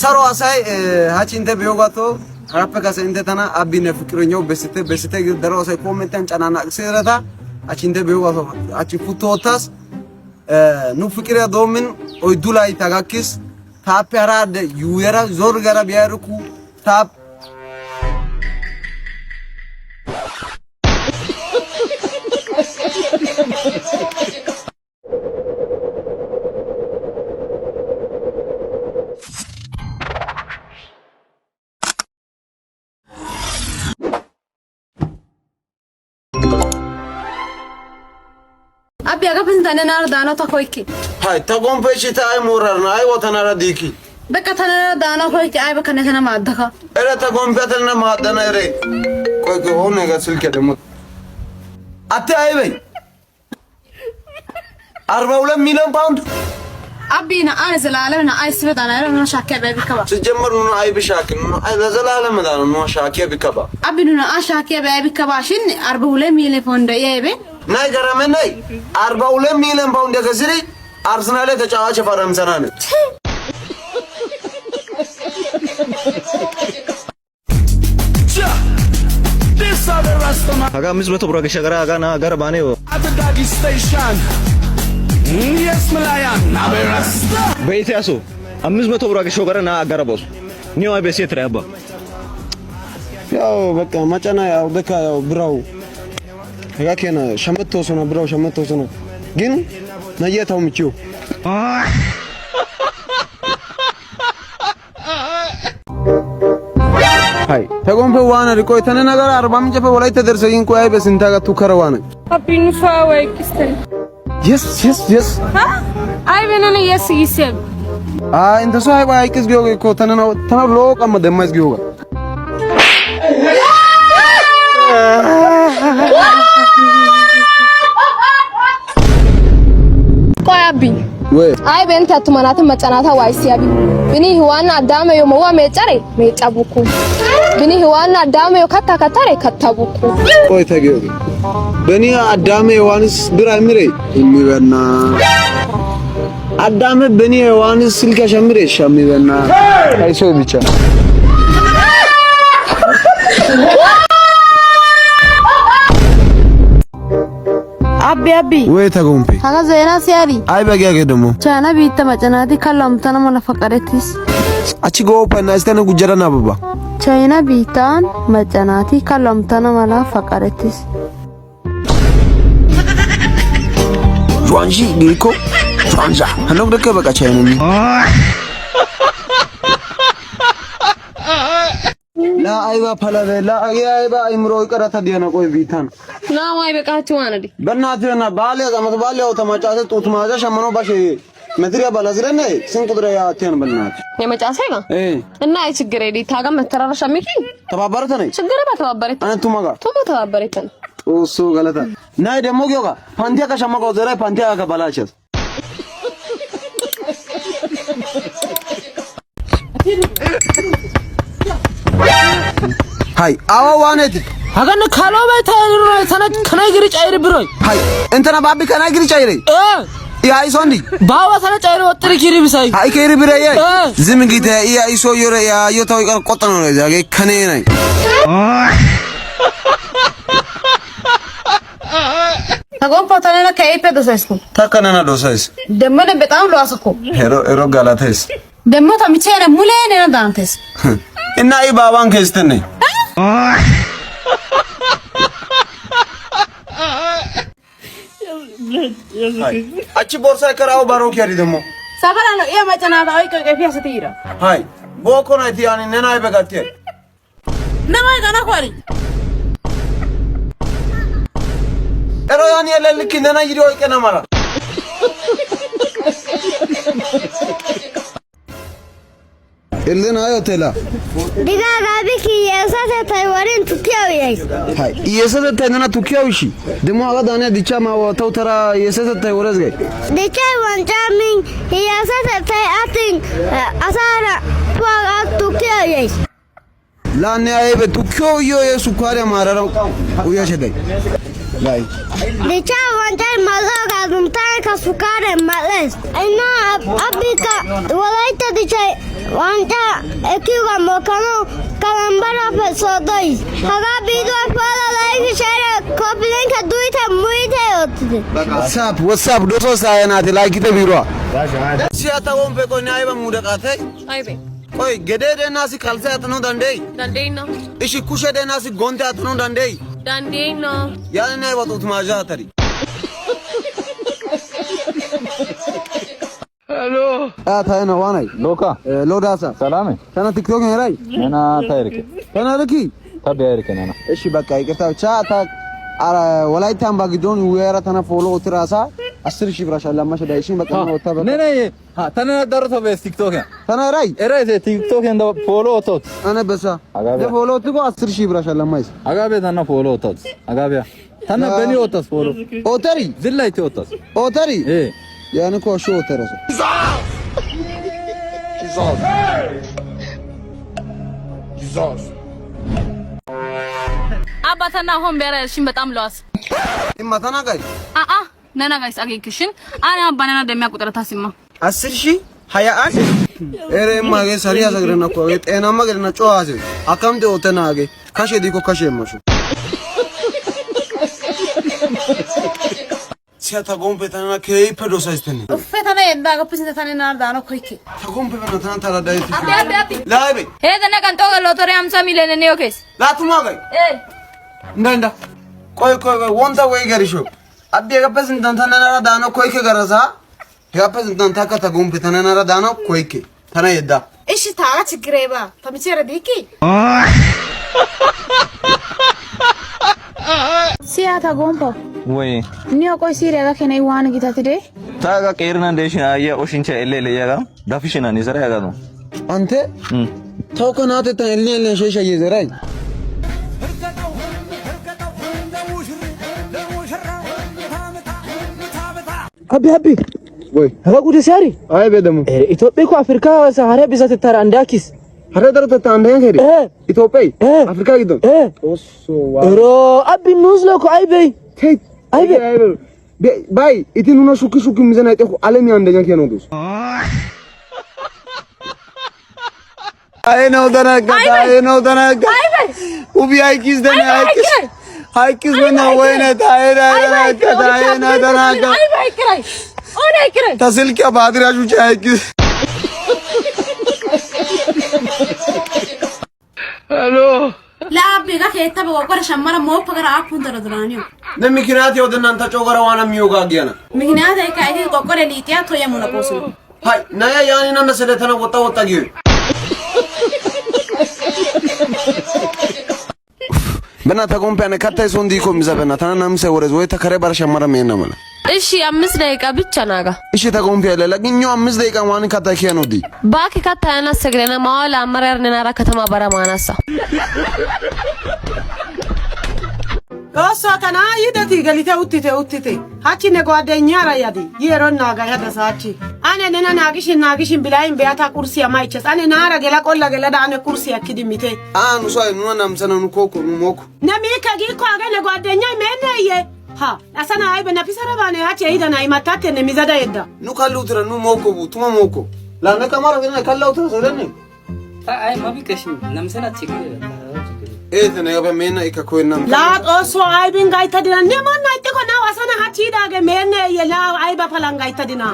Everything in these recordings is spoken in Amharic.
ሰሮ አሳይ ሃቺ እንተ ቢዮጋቶ አራፈካ ሰንተታና አቢነ ፍቅረኛው በስተ ደሮ አሳይ ኮሜንታን ጫናና ሲረታ አቺ እንተ ቢዮጋቶ አቺ ፉቶታስ ኑ ፍቅር ያዶምን ኦይዱላይ ታጋክስ ታፒያራደ ዩየራ ዞር ጋራ ቢያርኩ ታፕ أبي أقفل تنانا دانا تكويكي. هاي تقوم بشيء تاي موررنا أي وتنارا ديكي. بك تنانا دانا كويكي أي بك نتنا ما أدها. إلا تقوم بيتنا ما أدنا إيري. كويكي هون نقصل كده مت. أتى أي بي. 4 مليون باوند. أبي أنا زلالة أنا أي سبت أنا شاكي أبي كبا. سجمر إنه أي بشاكل إنه أي زلالة مدان إنه شاكي أبي كبا. أبي أنا شاكي أبي كبا شين 4 مليون باوند يا أبي. ناي كرامن ناي 4 مليون باوند كسري أرسنال تجاوز فرام سنانه. Aga mis betul beragam segera aga na agar bane wo. Adagi station. Yes Malayan. Naberasta. Beite aso. Amis betul beragam segera na agar bos. Niyo ay besi teraba. ያው በቃ ማጫና ያው በቃ ያው ብራው ያከና ሸመተው ነው ብራው ሸመተው ነው ግን ነየታው ምጪው ሃይ ተጎንፈ ዋና ሪቆይ ተነ ነገር 40 ምንጨፈ ወላይ ተደርሰይን ቆይ በስንታጋ ቱከረዋነ አቢኑ ፋወይ ክስተን yes ها አይ በነነ yes ይሰብ እንተ ሰው ሃይ ባይ ክስ ጊዮገ እኮ ተነ ሎቀ መደማስ ጊዮገ ቆይ አቢ ወይ አይ በእንተ አትመናተ መጨናታ ዋይሲ አቢ ብኒ ህዋና አዳመ የመዋ መጨሬ መጫቡኩ ብኒ ህዋና አዳመ የከታ ከተሬ ከታቡኩ ቆይ ተጊዮገ በኒ አዳመ የዋንስ ብራ ምሬ የሚበና አዳመ በኒ የዋንስ ስልካ ሸምሬ ሸሚበና አይሶ ብቻ አቢ ወይ ተጎንፔ ታጋ ዘና ሲያሪ አይ በጊያገ ደሞ ቻና ቢተ መጨናቲ ካላምታና መለፈቀረቲስ አቺ ጎፓና እስከነ ጉጀራና አበባ ቻይና ቢታን መጨናቲ ካላምታና መለፈቀረቲስ ጁዋንጂ ግሪኮ ጁዋንዛ ሀኖክ ደከ በቃ ቻይናኒ ላ አይባ ፓላበ ላ አይባ አይምሮ ይቀራታ ዲያና ቆይ ቢታን ና ዋይ በቃችሁ ዋነዲ በእናትህና ባለ አመት ባለው ተማጫተ ጡት ማዛ ሸመኖ ባሽ መድሪያ ባላዝረነ ስንት ቁጥር ያተን በእናት የመጫሰ ነው እና አይ ችግር የዲ ታጋ መተራረሻ ሚኪ ተባባረተ ነኝ ችግር በተባበረተ አንቱ ማጋ ተባበረተ ኦሶ ገለታ ናይ ደሞ ጊዮጋ ፓንቲያ ከሸመቆ ዘራይ ፓንቲያ ከባላቸስ ሃይ አዋዋነት Hagan kalo beta sana kanay giri chayre biroy. ሃይ እንተና ባቢ ከናይ ግሪ ቻይሬ ያ አይሶንዲ ባዋ sana chayre ወጥሪ ኪሪ ብሳይ ሃይ ከሪ ብራየ ዝምጊተ ያ አይሶ ዮረ ያ yotaw ቆጠነ ነው ያገ ከኔ ነኝ ታጎን ፎቶና ከይペዶሰስኩ ታከናና ዶሰስ ደመነ በጣም ሏስኩ ሄሮ ጋላተስ ደሞ ታምቼነ ሙሌነ ዳንተስ እና አይ ባባን ከስተነ አቺ ቦርሳ ከራው ባሮክ ያዲ ደሞ ሰበራ ነው የመጨናታ ወይ ከፊያ ስትይራ ሃይ ቦኮናቲ ያኒ ነናይ በጋቴ ነማይ ጋና ኳሪ ኤሮ ያኒ ለልክ ነናይ ይዶ ይቀና ማራ Elena ayotela. Diga gabi ki yesate taywarin tukiyaw yayi. Hay yesate taynana tukiyaw shi. Demo aga dane dicha ma wataw tara yesate taywaras gay. Dicha wanjamin yesate tay atin asara tuaga tukiyaw yayi. La ne aybe tukiyaw yo yesu kware marara uya shedai. Lai. Dicha wanjay malaga dumtay ka sukare males. Aina abika walaita dicha wanja kiwa mokano kalambara pesodai haga video fala like share copy link duite muite otde what's up doso sayanati like te biro siata won pe ko naiba mudaqate አይቤ oy gedede nasi kalsa atno dandei ዳንዴና ishi kushe de nasi gonte atno dandei ዳንዴና yani naiba tut majatari Hello. tayna wanai Loka. lodasa Salame. tana tiktok ngerai Nana tayrike. tana riki Tabyarike nana. እሺ በቃ ይቅርታ ብቻ አረ ወላይታን ባግዶን ወራ ተና ፎሎ ትራሳ 10000 ብር አሻላ ማሸዳይሽን በቃ ነው ወጣ በቃ Nene ha tana darto be TikTok ya. ተና ራይ Era ese TikTok enda follow tot. አነ በሳ አጋቤ ለፎሎ ትጎ 10000 ብር አሻላ ማይስ Agabe tana follow tot. Agabe. Tana beni otas follow. ኦተሪ Zillayti otas. ኦተሪ Eh. yani ko şu ኦተረሰ አባታና ሆን ቢያረሽን በጣም ለዋስ ኢማ ተናጋይ ነና ጋይስ አገኝክሽን አና አባናና ደሚያ ቁጥር ታሲማ 10000 21 ere ኢማ ገ ሰሪያ ሰግረና ኮ ጤናማ ገና ጮዋዘ አካምቴ ኦተናገ ካሼ ዲኮ ካሼ ማሹ ሲያታ ጎምፔታና ከይፈ ዶሳይስተኒ ፈተና የንዳጋ ፕሬዘንታኔ ናርዳኖ ኮይኪ ተጎምፔታና ታና ታላዳይት አቢ ላይቤ ሄደና ቀንጦ ሎተሪ 50 ሚሊዮን ነው ኬስ ላቱማጋይ እንዳ ቆይ ወንታ ወይ ገሪሾ አዲ ገበስ እንተንተነና ዳኖ ኮይከ ገረሳ ገበስ እንተንታ ከተጎምፔ ተነና ዳኖ ኮይከ ተና ይዳ እሺ ታራ ችግሬባ ተምቸረ ዲኪ ሲያታ ጎምፖ Wey. ኒዮ ቆይ ሲሪያ ጋር ከነይ ዋን ጊታትዴ Taga qeerna deeshin ayya oshincha elle yaga dafishina ni zara yaga no. አንተ ተውከናተ ተልኔ ሸሸ ይዘራይ አቢ ወይ ሀላ ጉዴ ሲያሪ አይ በደሙ ኢትዮጵያ እኮ አፍሪካ ሰሃራ ቢዛት ተራ እንዳኪስ ሀረደር ተታንደ ሄሪ ኢትዮጵያ አፍሪካ ይዶ ኦሶ ሮ አቢ ሙዝለኮ አይበይ ቴት ባይ ኢቲኑ ነው ሹክ ሚዘና አይጠቁ ዓለም ያንደኛ ከነው ዱስ አይ ነው ደነጋ ኡቢ አይኪስ ደና አይኪስ ነው ወይኔ ታይራ ደናጋ ተስልከ ባድራጁ አይኪስ Hello. ላአቢ ጋር ከየተበ ወቀረ ሸመረ ሞፕ ጋር አፑን ተረድራኒዮ ለምክንያት የወደናንተ ጮገራ ዋና የሚወጋጊያና ምክንያት አይካይ ቆቆረ ሊጢያ ቶየሙና ቆሱ ሃይ ናያ ያኔና መሰለተና ወጣ ጊዜ በእናትህ ኮምፓኒ ከታይ ሶንዲ ኮምዛ በእናትህ ናምሰ ወረዝ ወይ ተከረ ባር ሸመረ ምን ነው ማለት እሺ 5 ደቂቃ ብቻ ናጋ እሺ ተኮምፒያለ ለግኛው 5 ደቂቃ ማን ካታኪያ ነው ዲ ባኪ ካታና ሰግረና ማዋላ አመራር ነናራ ከተማ በረማናሳ ኦሶ ከና ይደቲ ገሊተ ኡቲቴ ሃቺ ነጓደኛ ራያዲ የሮና ጋር ያደሳቺ አኔ ነና ናግሽን ብላይም ቢያታ ኩርሲ ያማይቸስ አኔ ናራ ገላ ቆላ ገላ ዳነ ኩርሲ ያክዲሚቴ አኑ ሷይ ኑ ናምሰነኑ ኮኮ ኑ ሞኮ ነሚከ ጊኮ አገ ነጓደኛ መነየ ha asana ay bana pisara bane hache ida na imatate ne mizada yedda nu kallutra nu moko bu tuma moko la na kamara bena kallutra sodane ay mabikesh namsana chikre etene yobe mena ikakoyna la oso ay bin gaita dina ne man na ite ko na asana hachi da ge menne ye la ay ba palan gaita dina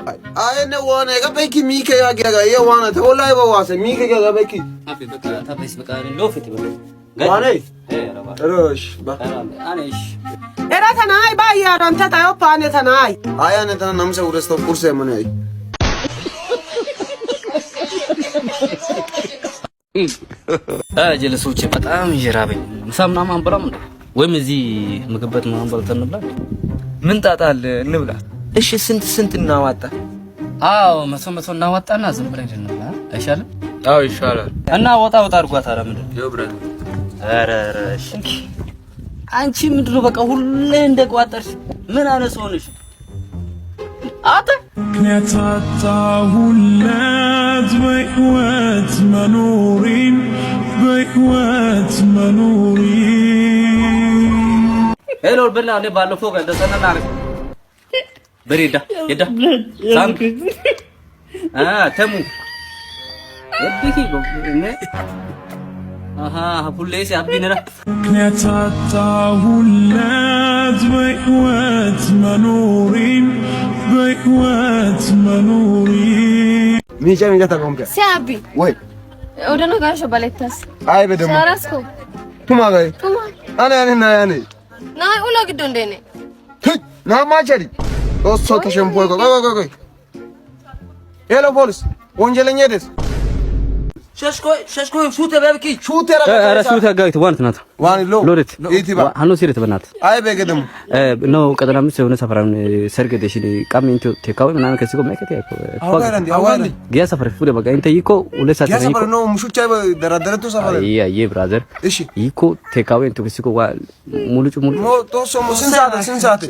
ay ne wona ga beki mike ya ga ye wana to wallahi ba wase mike ga beki abi beka ta bes beka lofet ba wane rosh ba anesh era tanai ba ya ronta ta yo pane tanai aya ne tana namse uresto kurse mane ay ጀለሶች በጣም ይራበኝ ምሳምና ማንበላም ወይም እዚህ ምግበት ማንበል ተንብላ ምን ጣጣል እንብላ እሺ ስንት እናዋጣ አዎ መቶ እናዋጣና ዝም ብለን እንብላ አይሻልም አዎ ይሻላል እና ወጣ አድርጓት አረ ምንድን ይብራል አረ እሺ አንቺ ምንድን ነው በቃ ሁሌ እንደቋጠርሽ ምን አነሰውንሽ አታ كنتاتاهولات بهوات منورين ሄሎ በላ አለ ባለፈው ጋር ደሰናና አረ በሬዳ የዳ ሳም ተሙ እብኪ ጎብነ አሃ ፑሌስ አብዲነራ كنتاتاهولات بقوات منورين بقوات منورين ميجا ميجا تقومك ሲያቢ ወይ ወደና ጋርሽ ባለታስ አይ በደም ሳራስኮ ቱማ ጋይ አና ያኔ ናይ ኡላ ግዶ እንደኔ ና ማቸሪ ኦሶ ተሸምፖ ቆይ ሄሎ ፖሊስ ወንጀለኛ ደስ ሸሽኮ ሹት በብኪ ሹት ኧረ ሹት ጋይት ዋንት ናት ዋን ሎ ሎሬት ኢቲባ ሃኖ ሲሪት በናት አይ በገደም ነው ቀጠናምስ የሆነ ሰፈራን ሰርግ ደሽ ቃሚንቶ ተካው ምናምን ከሲጎ ማይከት ያይኮ አዋንዲ ጊያ ሰፈር ፉደ በቃ እንተ ይኮ ሁለት ሰዓት ጊያ ሰፈር ነው ሙሹቻ ደራደረቱ ሰፈር አይ ብራዘር እሺ ይኮ ተካው እንተ ከሲጎ ሙሉ ሞ ቶሶ ሞ ስንሳት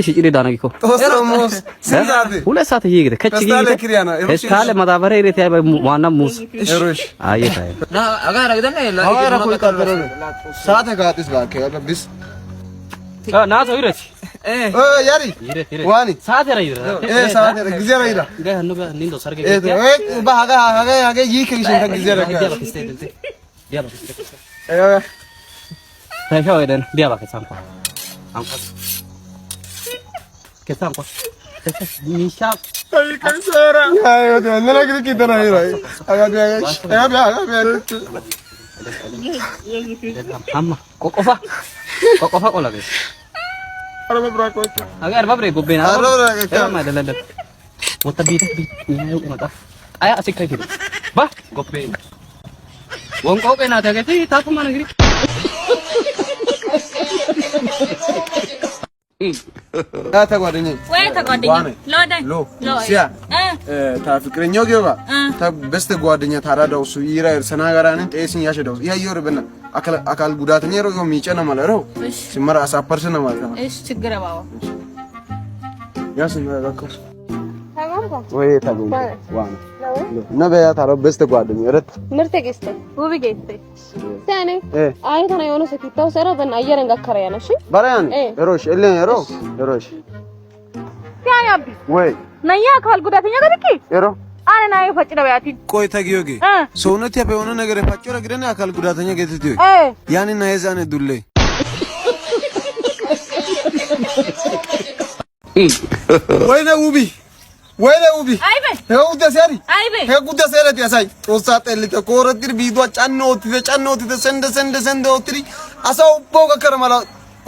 ጭል ዳና ይኮ ቶሶ ሞ ስንሳት ሁለት ሰዓት ይይገደ ከጭ ይገደ እስካለ ማዳበሪያ ይሬት ያይ ዋና ሙስ እሮሽ አየታ ና አጋራ ገደና አዋራ ቆይታበረ ሰዓት ጋጥስ ባከ ያለብስ ና ተውረት ያሪ ዋኒ ሰዓት ያራ ሰዓት ያራ ጊዜ ያራ ጋር ነው ጋር ኒንዶ ሰርገ ባጋ ሀጋ ይከሽን ጊዜ ያራ ዲያባ ታይሻው አይደን ዲያባ ከሳንኳ አንኳ ከሳንኳ ሚሻ አይ ከሰራ አይ ወደ ነለግሪ ኪተና ይራይ አጋቢ አጋቢ አማ ቆቆፋ ቆላገ አረባ ብራቆ አጋር ባብሬ ጎቤና አረባ ማደለለ ወጣ ቢት ነው መጣ አያ አሲካይ ባ ጎቤ ወንቆ ቀና ተገቲ ታኩማ ነግሪ ተጓደኛ ወይ ተጓደኛ ሎዳይ ሎ ሲያ ታፍቅረኛው ገባ በስተ ጓደኛ ታራዳው ሱ ይራይ ሰናጋራን ጤስን ያሸዳው ያየው በና አካል ጉዳተኛ ነው የሚጨና ማለት ነው ሲመራ አሳፐርሰና ማለት ነው እሺ ችግር ባው ያስን ያጋከስ ወይ ታጉ ዋና ነበያ ታሮ በስተ ጓደኛ ረት ምርቴ ገስተ ውብ ገስተ ሰኔ አይተና የሆነ ሰኪታው ሰራ በና አየረን ጋር ያነሽ ባራያን ሮሽ እለን ሮሽ ያያቢ ወይ ነያ አካል ጉዳተኛ ገርቂ ሮ አና ይፈጭ ነው ያቲ ቆይ ተጊዮጊ ሰውነት ያበሆነ ነገር ፈጭረ ግደና አካል ጉዳተኛ ገትቲ ያንና የዛኔ ዱሌ ወይኔ ውቢ አይበ ሄው ደሰሪ አይበ ሄው ደሰሪ ያሳይ ጦሳ ጠልተ ኮረትር ቢዶ ጫኖት ሰንደ ኦትሪ አሳው ቦጋ ከረማላ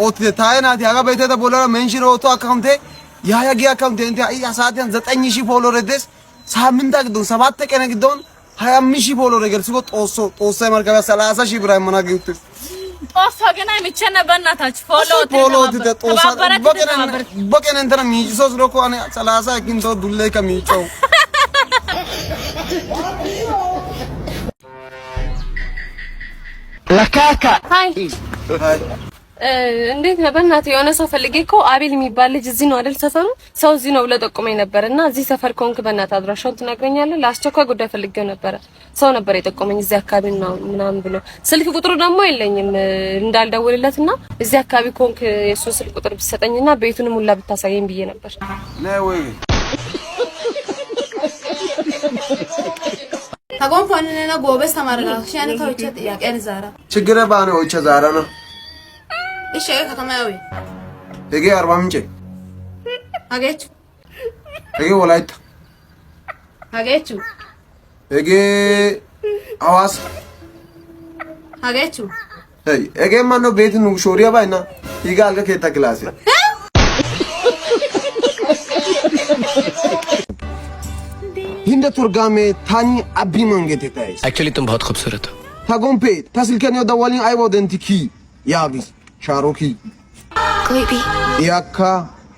ኦትሪ ታይናት ያጋ በይተ ቦላ ሜንሽን ኦቶ አካውንቴ ያያጊ አካውንቴ እንት ያሳተን 9000 ፎሎወር ደስ ሳምንት አግዶን 7 ቀን አግዶን 25000 ፎሎወር ገርስጎ ጦሳ ማርከባ 30000 ብር ማናገውት ጦሳ ገና የሚቸነ በእናታችሁ ፎሎ ጦሳ በቀን እንተና ሚጂሶ ስለኮ አነ 30 ኪንቶ ዱሌ ከሚጮው ለካካ ሃይ እንዴት ነው በእናትህ የሆነ ሰው ፈልጌ እኮ አቤል የሚባል ልጅ እዚህ ነው አይደል ሰፈሩ ሰው እዚህ ነው ብለህ ጠቁመኝ ነበርና እዚህ ሰፈር ኮንክ በእናትህ አድራሻውን ትነግረኛለህ ለአስቸኳይ ጉዳይ ፈልጌው ነበረ ሰው ነበር የጠቆመኝ እዚህ አካባቢ ነው ምናምን ብሎ ስልክ ቁጥሩ ደግሞ የለኝም እንዳልደውልለትና እዚህ አካባቢ ኮንክ የሱ ስልክ ቁጥር ብትሰጠኝና ቤቱንም ሁላ ብታሳየኝ ብዬ ነበር ነይ ወይ ታቆም ፋንነና ጎበስ ተማርጋ ሻነ ከውጭ ጥያቄን ዛራ ችግር ባነ ወጭ ዛራ ነው እሺ ከተማያዊ እጌ አርባ ምንጭ አገች እጌ ወላይታ አገች እጌ አዋስ አገች እጌ ማን ነው ቤት ነው ሾሪያ ባይና ይጋል ከከታ ክላስ हिंद तुर्गामे थानी अभी मांगे थे एक्चुअली तुम बहुत खूबसूरत हो थागों पे तहसील ने दवाली आई वो देंती की याबिस शारोकी कोई भी याका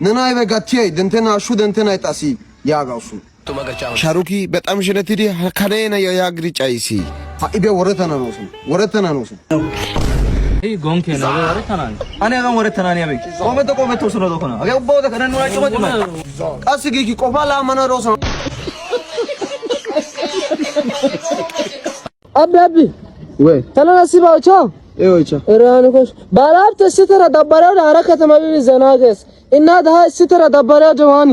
ननाई वे गतिये दंतना शु दंतना तासी यागासु तुम अगर चाहो शारोकी በጣም ሽነትዲ ከደና ያግሪ ጫይሲ ኢቤ ወረተና ነው ይሄ ጎንኬ ነው ወረተና አኔ ጋር ወረተና ነው ያበይ ቆመቶ ስኖ ደኮና አገ ቦደ ከነኑ ላይ ጮመ ቀስጊ ቆፋላ መነሮስ አባቢ ወይ ተለናሲባውቻ ኤዎቻ እራንኮሽ ባላብ ተስተራ ዳባራው ዳራ ከተማቢ ዘናገስ እና ዳሃ ስተራ ዳባራ ጀዋኒ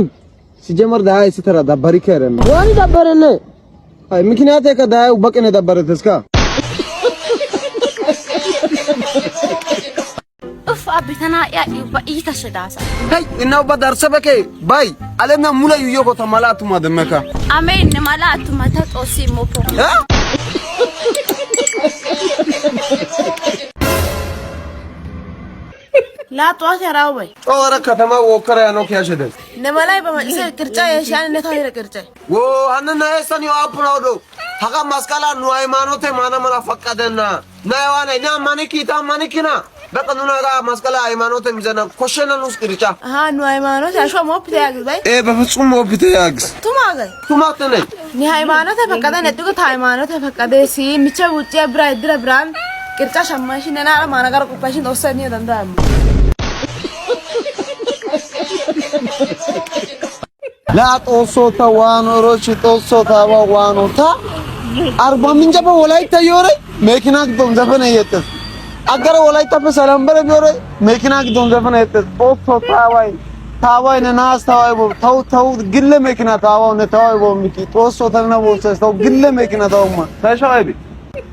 ሲጀመር ዳሃ ስተራ ዳባሪ ከረን ዋኒ ዳባረነ አይ ምክንያት ከዳዩ በቀነ ደበረት እስካ ኡፍ አብተና ያ ይታ ሸዳሳ ሄይ እናው በዳርሰበከ ባይ አለና ሙላ ይዮኮ ተማላቱ ማደመካ አሜን ማላቱ ማታ ጦሲ ሞፖ لا طوات يا راوي ጦረ ከተማ ወከራ ያኖ ከያሸደ نملاي بمجلس الكرجة يا شان نتاهي الكرجة ወ አነና እሰን ያፕናውዶ ሀጋ ማስካላ ነው ሃይማኖቴ ማና ፈቀደና ናይዋና ና ማኒኪታ ማኒኪና በቀኑና ጋ ማስካላ ሃይማኖቴ ምዘና ኮሸነን ውስጥ ቅርጫ ها نو ሃይማኖት ያሾ ሞፕቴ ያግዝ ባይ በፍጹም ሞፕቴ ያግዝ ቱማገይ ቱማተነ ኒ ሃይማኖት ፈቀደ ነጥቁ ሃይማኖት ፈቀደ ሲ ሚቸ ውጪ ብራ ድረ ብራን ቅርጫ ሸማሽን ነና ማናጋር ቁባሽን ተወሰኒ ደንዳም ላ ጦሶ ተዋኖሮች ጦሶ ታዋዋኖታ አርባ ምንጭ በወላይታ ይወረ መኪና ግዶም ዘፈነ የጠስ አገረ ወላይታ በሰላም በረ ቢወረ መኪና ግዶም ዘፈነ የጠስ ጦሶ ታዋይ ነናስ ታዋይ ተው ግለ መኪና ታዋው ነታዋይ ቦምቂ ጦሶ ተነቦሰ ተው ግለ መኪና ታውማ ታሻይቢ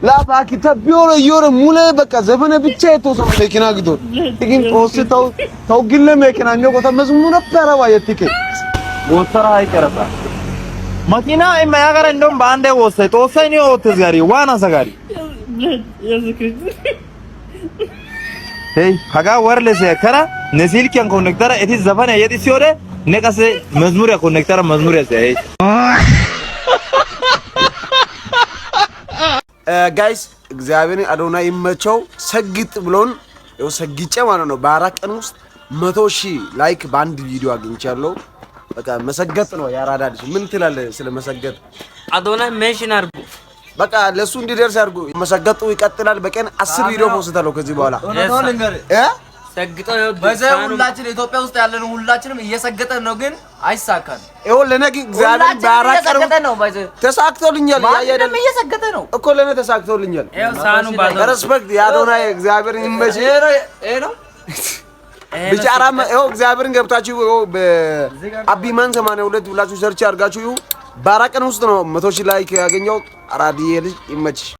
ላ ባኪታ ቢወረ ይወረ ሙለ በቃ ዘፈነ ብቻ የተወሰ መኪና ግዶ ግን ጦሶ ተው ግለ መኪና ነው ቆታ መዝሙር ተራባ የትከ ወሰራ አይቀርባ መኪና የማያገረ እንደውም በአንዴ ወሰይ ተወሰኝ ነው ተዝጋሪ ዋና ሰጋሪ ሄይ ሀጋ ወርለሰ ከራ ነሲልኪያን ኮኔክተር እቲ ዘፈን የቲ ሲወደ ነቀሰ መዝሙር ኮኔክተር መዝሙር ያሰ ጋይስ እግዚአብሔር አዶና ይመቸው ሰግጥ ብሎን ነው ሰግጬ ማለት ነው በአራት ቀን ውስጥ 100,000 ላይክ በአንድ ቪዲዮ አግኝቻለሁ በቃ መሰገጥ ነው ያራዳልሽ ምን ትላለህ ስለ መሰገጥ አዶና ሜንሽን አርጉ በቃ ለሱ እንዲደርስ አርጉ መሰገጡ ይቀጥላል በቀን 10 ቪዲዮ ፖስታለሁ ከዚህ በኋላ ሰግጠው በዛው ሁላችን ኢትዮጵያ ውስጥ ያለን ሁላችንም እየሰገጠን ነው ግን አይሳካም ይኸው ለነገ እግዚአብሔር ባራቀር ነው ባይዘ ተሳክቶልኛል ያያደም እየሰገጠ ነው እኮ ለኔ ተሳክቶልኛል ይኸው ሳኑ ባዶ ሪስፔክት ያዶና እግዚአብሔር ይመች ነው ቢጫራም ይኸው እግዚአብሔርን ገብታችሁ በአቢማን 82 ብላችሁ ሰርች አድርጋችሁ በአራት ቀን ውስጥ ነው 100,000 ላይክ ያገኘው አራዲዬ ልጅ ይመች